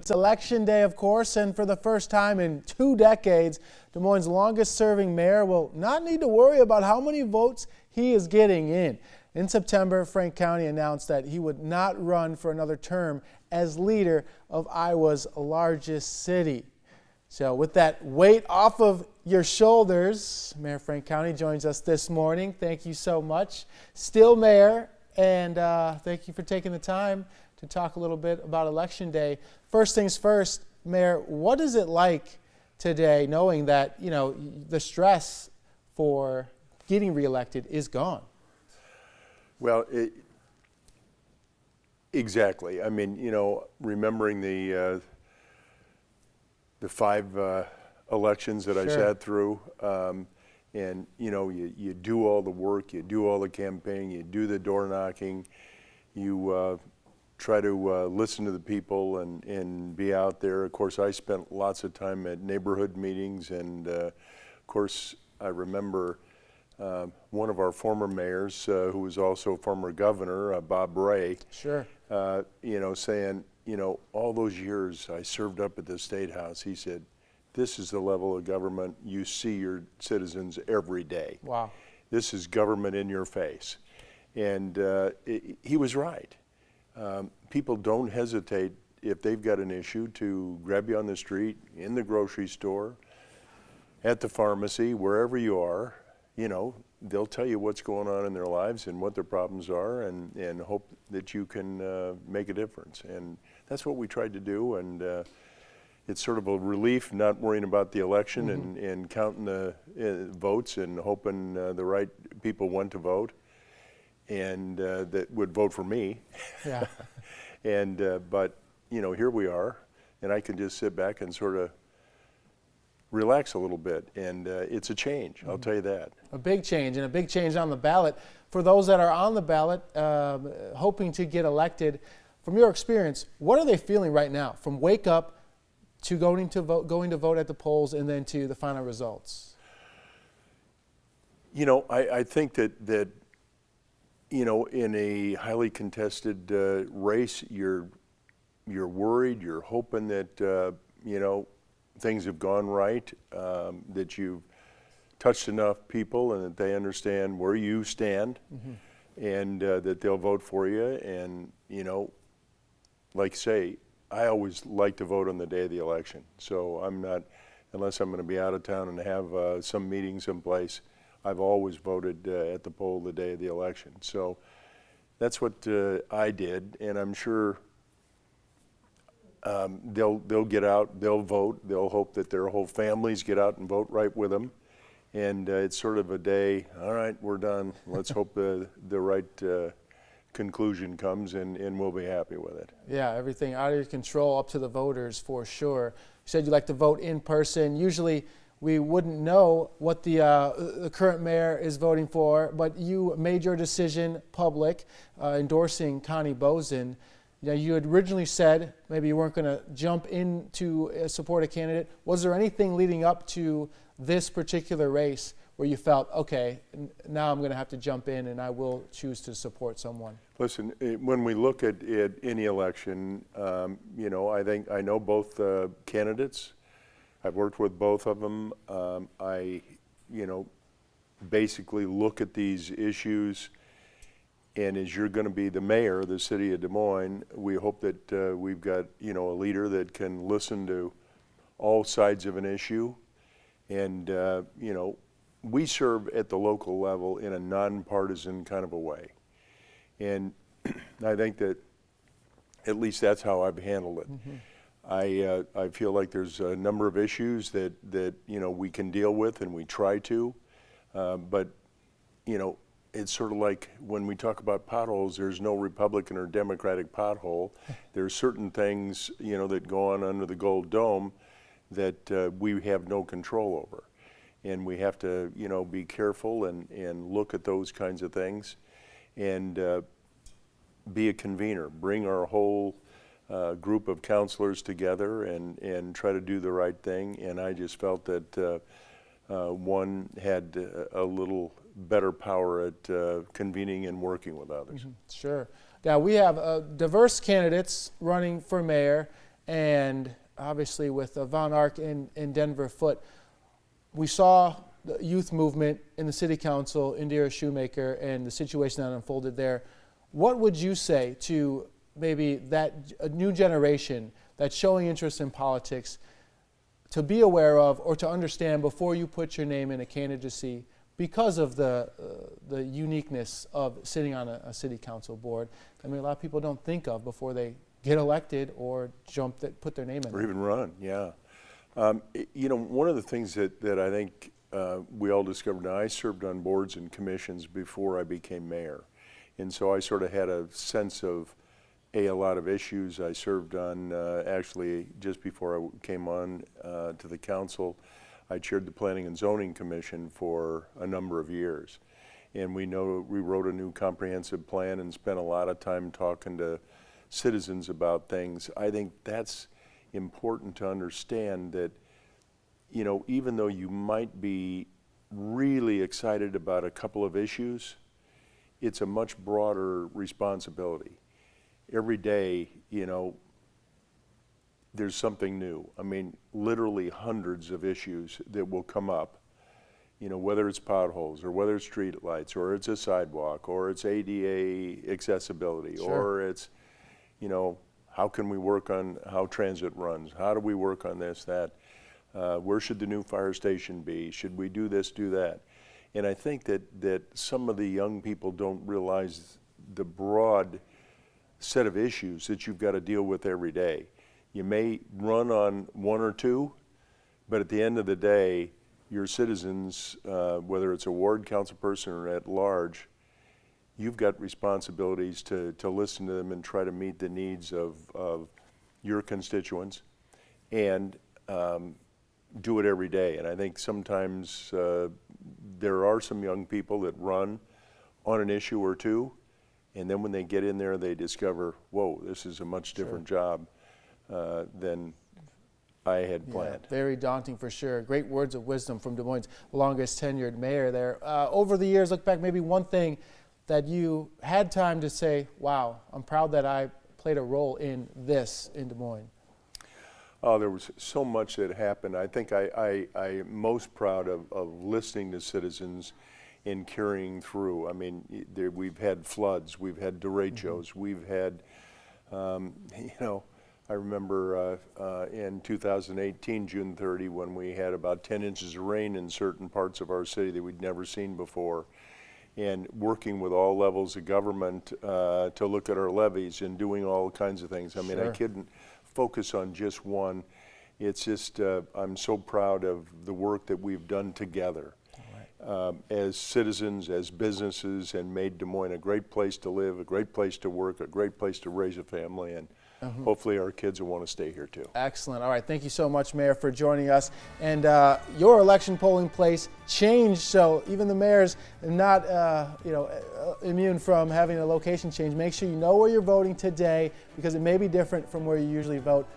It's election day, of course, and for the first time in 2 decades, Des Moines' longest-serving mayor will not need to worry about how many votes he is getting in. In September, Frank County announced that he would not run for another term as leader of Iowa's largest city. So with that weight off of your shoulders, Mayor Frank County joins us this morning. Thank you so much. Still mayor, and thank you for taking the time to talk a little bit about Election Day. First things first, Mayor, what is it like today knowing that, you know, the stress for getting reelected is gone? Well, exactly. I mean, you know, remembering the 5 elections that I sat through, and you know, you do all the work, you do all the campaigning, you do the door knocking, you try to listen to the people and be out there. Of course, I spent lots of time at neighborhood meetings, and of course, I remember one of our former mayors, who was also former governor, Bob Ray, you know, saying, you know, all those years I served up at the State House, he said, this is the level of government you see your citizens every day. Wow. This is government in your face. And he was right. People don't hesitate if they've got an issue to grab you on the street, in the grocery store, at the pharmacy, wherever you are. You know, they'll tell you what's going on in their lives and what their problems are, and hope that you can make a difference. And that's what we tried to do, and it's sort of a relief not worrying about the election and counting the votes and hoping the right people went to vote and that would vote for me. Yeah. And but you know, here we are, and I can just sit back and sort of relax a little bit, and it's a change, I'll tell you that. A big change, and a big change on the ballot. For those that are on the ballot hoping to get elected, from your experience, what are they feeling right now from wake up to going to vote at the polls and then to the final results? You know, I think that you know, in a highly contested race, you're worried, you're hoping that you know, things have gone right, that you've touched enough people and that they understand where you stand, and that they'll vote for you. And you know, like say, I always like to vote on the day of the election, so I'm not, unless I'm going to be out of town and have some meeting someplace, I've always voted at the poll the day of the election. So that's what I did, and I'm sure they'll get out, they'll vote, they'll hope that their whole families get out and vote right with them. And it's sort of a day, all right, we're done. Let's hope the right conclusion comes, and we'll be happy with it. Yeah, everything out of your control, up to the voters for sure. You said you like to vote in person. Usually we wouldn't know what the current mayor is voting for, but you made your decision public, endorsing Connie Boesen. You know, you had originally said maybe you weren't going to jump in to support a candidate. Was there anything leading up to this particular race where you felt, okay, now I'm going to have to jump in and I will choose to support someone? Listen, when we look at any election, you know, I know both candidates. I've worked with both of them. I, you know, basically look at these issues, and as you're going to be the mayor of the city of Des Moines, we hope that we've got, you know, a leader that can listen to all sides of an issue. And, you know, we serve at the local level in a nonpartisan kind of a way. And I think that at least that's how I've handled it. I feel like there's a number of issues that you know, we can deal with, and we try to, but you know, it's sort of like when we talk about potholes, there's no Republican or Democratic pothole. There's certain things, you know, that go on under the Gold Dome that we have no control over, and we have to, you know, be careful and look at those kinds of things, and be a convener, bring our whole group of counselors together and try to do the right thing. And I just felt that one had a little better power at convening and working with others. Sure. Now we have diverse candidates running for mayor, and obviously with Von Ark in Denver afoot, we saw the youth movement in the city council, Indira Shoemaker, and the situation that unfolded there. What would you say to maybe that a new generation that's showing interest in politics to be aware of or to understand before you put your name in a candidacy because of the uniqueness of sitting on a city council board? I mean, a lot of people don't think of before they get elected or put their name in. Or even run, yeah. You know, one of the things that I think we all discovered, now I served on boards and commissions before I became mayor. And so I sort of had a sense of, a lot of issues. I served on, actually, just before I came on to the council, I chaired the Planning and Zoning Commission for a number of years. And we wrote a new comprehensive plan and spent a lot of time talking to citizens about things. I think that's important to understand that, you know, even though you might be really excited about a couple of issues, it's a much broader responsibility. Every day, you know, there's something new. I mean, literally hundreds of issues that will come up, you know, whether it's potholes or whether it's street lights or it's a sidewalk or it's ADA accessibility. Sure. Or it's, you know, how can we work on how transit runs? How do we work on this, that? Where should the new fire station be? Should we do this, do that? And I think that some of the young people don't realize the broad set of issues that you've got to deal with every day. You may run on one or two, but at the end of the day, your citizens, whether it's a ward council person or at large, you've got responsibilities to listen to them and try to meet the needs of your constituents and do it every day. And I think sometimes there are some young people that run on an issue or two, and then when they get in there, they discover, whoa, this is a much different job than I had planned. Yeah, very daunting for sure. Great words of wisdom from Des Moines' longest tenured mayor there. Over the years, look back, maybe one thing that you had time to say, wow, I'm proud that I played a role in this in Des Moines. Oh, there was so much that happened. I think I'm most proud of listening to citizens and carrying through. I mean, we've had floods, we've had derechos, we've had, you know, I remember in 2018, June 30, when we had about 10 inches of rain in certain parts of our city that we'd never seen before, and working with all levels of government to look at our levees and doing all kinds of things. I mean, I couldn't focus on just one. It's just, I'm so proud of the work that we've done together. As citizens, as businesses, and made Des Moines a great place to live, a great place to work, a great place to raise a family, and hopefully our kids will want to stay here too. Excellent. All right, thank you so much, Mayor, for joining us. And your election polling place changed, so even the mayor's not immune from having a location change. Make sure you know where you're voting today, because it may be different from where you usually vote.